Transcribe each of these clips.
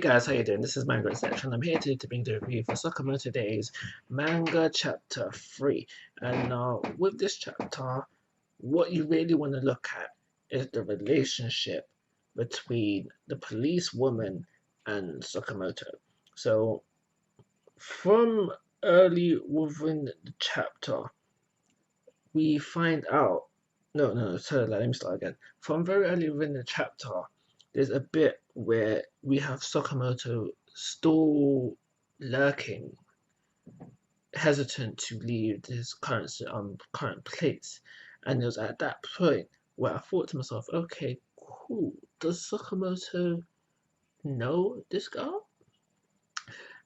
guys, how you doing? This is Manga, etc. and I'm here today to bring the review for Sakamoto Days Manga Chapter 3. And with this chapter, what you really want to look at is the relationship between the police woman and Sakamoto. So, from early within the chapter, we find out. No, sorry, let me start again. From very early within the chapter, there's a bit where we have Sakamoto still lurking, hesitant to leave his current place. And it was at that point where I thought to myself, okay, cool. Does Sakamoto know this girl?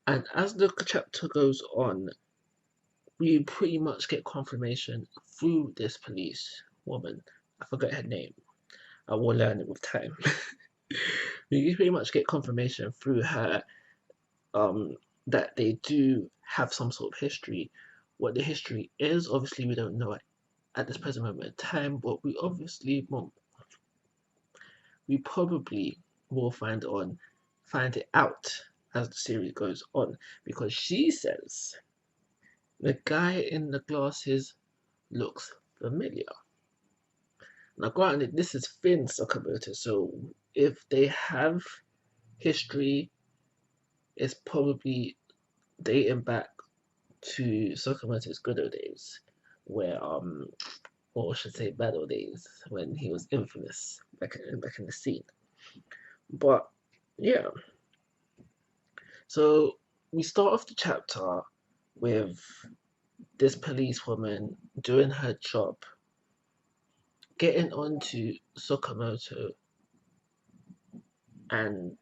And as the chapter goes on, we pretty much get confirmation through this police woman. I forget her name. I will learn it with time. We pretty much get confirmation through her that they do have some sort of history. What the history is, obviously, we don't know at this present moment in time, but we probably will find it out as the series goes on, because she says the guy in the glasses looks familiar. Now, granted, this is Finn Sakamoto, so if they have history, it's probably dating back to Sakamoto's good old days, where or I should say bad old days, when he was infamous back in the scene. But yeah, so we start off the chapter with this policewoman doing her job, getting onto Sakamoto and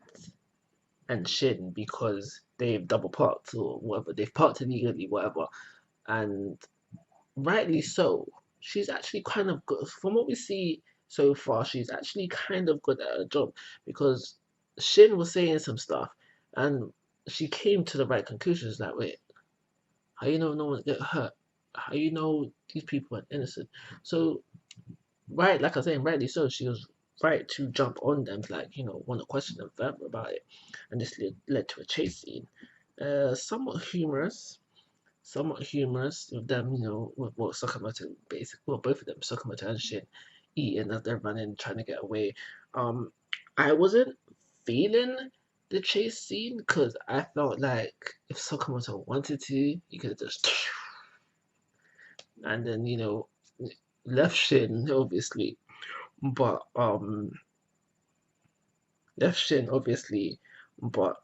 Shin because they've double parked or whatever, they've parked illegally, whatever, and rightly so. She's actually kind of good. From what we see so far, she's actually kind of good at her job, because Shin was saying some stuff and she came to the right conclusions. Like, wait, how you know no one get hurt? How you know these people are innocent? So, right, like I was saying, rightly so, she was right to jump on them, like, want to question them further about it. And this led to a chase scene. Somewhat humorous with them, with what Sakamoto basically, well, both of them, Sakamoto and Shin, eating as they're running, trying to get away. I wasn't feeling the chase scene because I felt like if Sakamoto wanted to, he could have just, and then left Shin obviously, but left Shin obviously, but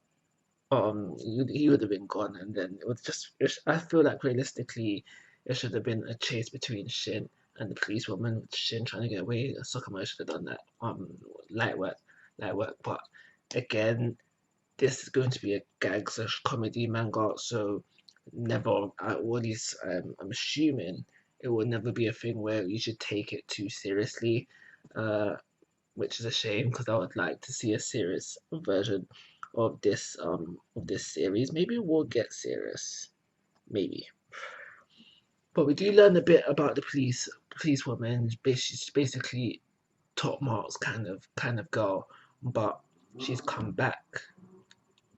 he would have been gone, and then it was just. I feel like realistically, it should have been a chase between Shin and the policewoman, with Shin trying to get away. Sakamoto should have done that. Light work. But again, this is going to be a gag/comedy manga, so never. At least I'm assuming it will never be a thing where you should take it too seriously. Which is a shame, because I would like to see a serious version of this series. Maybe we'll get serious, maybe. But we do learn a bit about the policewoman. She's basically top marks kind of girl, but she's come back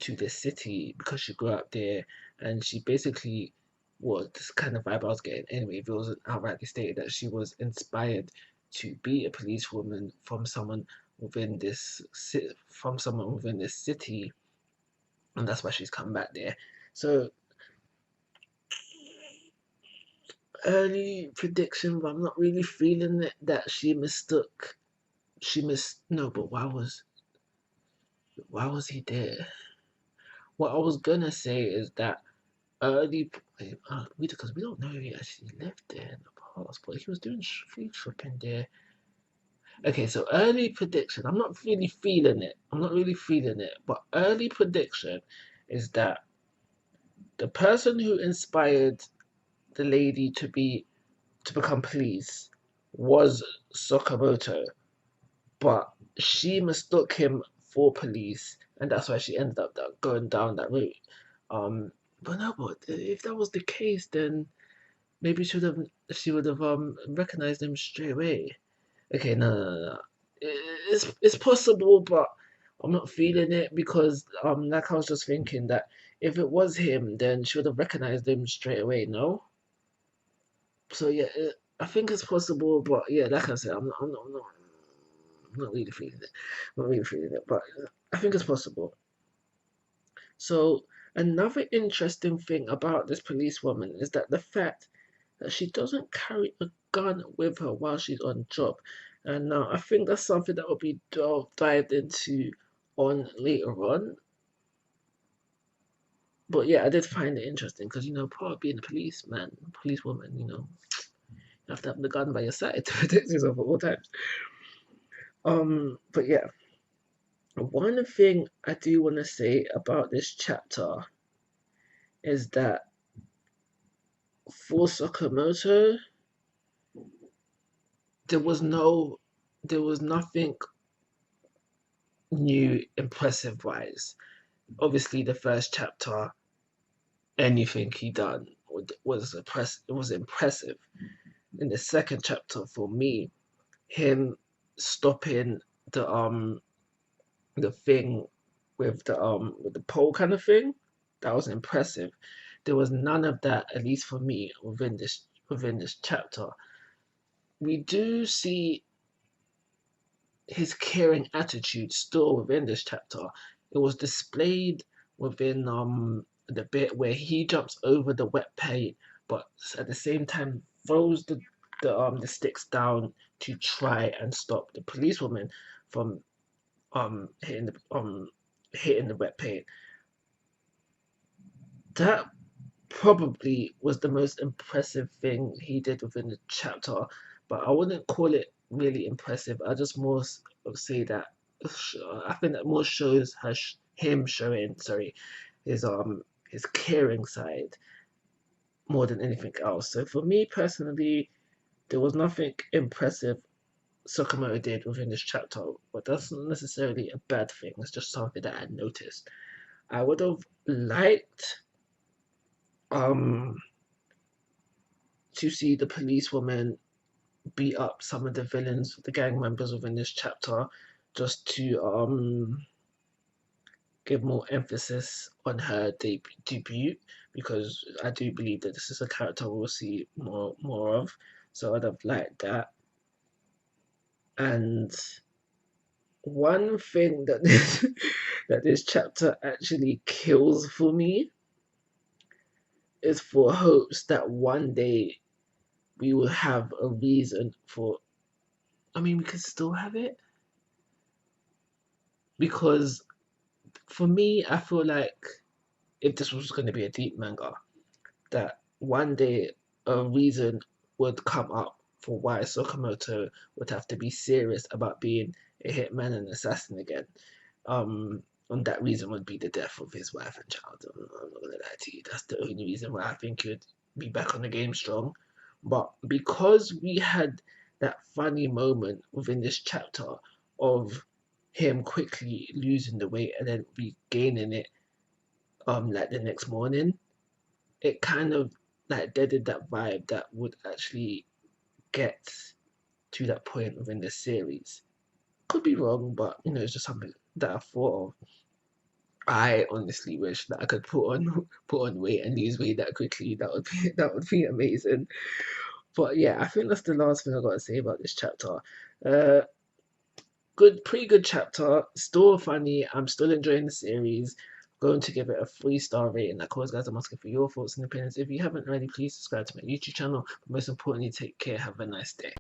to this city because she grew up there, and she basically, well, this kind of vibe I was getting anyway. If it wasn't outrightly stated, that she was inspired to be a policewoman from someone within this city, and that's why she's come back there. So early prediction, but I'm not really feeling it that she mistook. No, but why was he there? What I was gonna say is that early, because we don't know if he actually lived there in the past, but he was doing free tripping there. Okay, so early prediction. I'm not really feeling it. But early prediction is that the person who inspired the lady to become police was Sakamoto, but she mistook him for police, and that's why she ended up going down that route. But no, but if that was the case, then maybe she would have recognized him straight away. Okay, no. It's possible, but I'm not feeling it because like I was just thinking that if it was him, then she would have recognized him straight away. No, so yeah, I think it's possible, but yeah, like I said, I'm not really feeling it. I'm not really feeling it, but I think it's possible. So another interesting thing about this policewoman is that the fact that she doesn't carry a gun with her while she's on job, and I think that's something that will be dived into on later on. But yeah, I did find it interesting because part of being a policeman, policewoman, you have to have the gun by your side to protect yourself at all times. But yeah, one thing I do want to say about this chapter is that for Sakamoto, there was no, there was nothing new, impressive wise. Obviously, the first chapter, anything he done was impressive. In the second chapter, for me, him stopping the thing with the pole kind of thing, that was impressive. There was none of that, at least for me, within this chapter. We do see his caring attitude still within this chapter. It was displayed within the bit where he jumps over the wet paint, but at the same time throws the sticks down to try and stop the policewoman from hitting the wet paint. That probably was the most impressive thing he did within the chapter, but I wouldn't call it really impressive. I just more say that I think that more shows him showing, sorry, his caring side more than anything else. So for me personally, there was nothing impressive Sakamoto did within this chapter, but that's not necessarily a bad thing. It's just something that I noticed. I would have liked um to see the policewoman beat up some of the villains, the gang members within this chapter, just to give more emphasis on her debut, because I do believe that this is a character we'll see more of. So I'd have liked that. And one thing that this chapter actually kills for me is for hopes that one day we will have a reason for. I mean, we could still have it because for me, I feel like if this was going to be a deep manga, that one day a reason would come up for why Sakamoto would have to be serious about being a hitman and assassin again. And that reason would be the death of his wife and child. I'm not gonna lie to you. That's the only reason why I think he would be back on the game strong. But because we had that funny moment within this chapter of him quickly losing the weight and then regaining it like the next morning, it kind of like deaded that vibe that would actually get to that point within the series. Could be wrong, but it's just something that I thought of. I honestly wish that I could put on weight and lose weight that quickly. That would be amazing. But yeah, I think that's the last thing I got to say about this chapter. Uh, pretty good chapter. Still funny. I'm still enjoying the series. Going to give it a 3-star rating. Like always, guys, I'm asking for your thoughts and opinions. If you haven't already, please subscribe to my YouTube channel. But most importantly, take care. Have a nice day.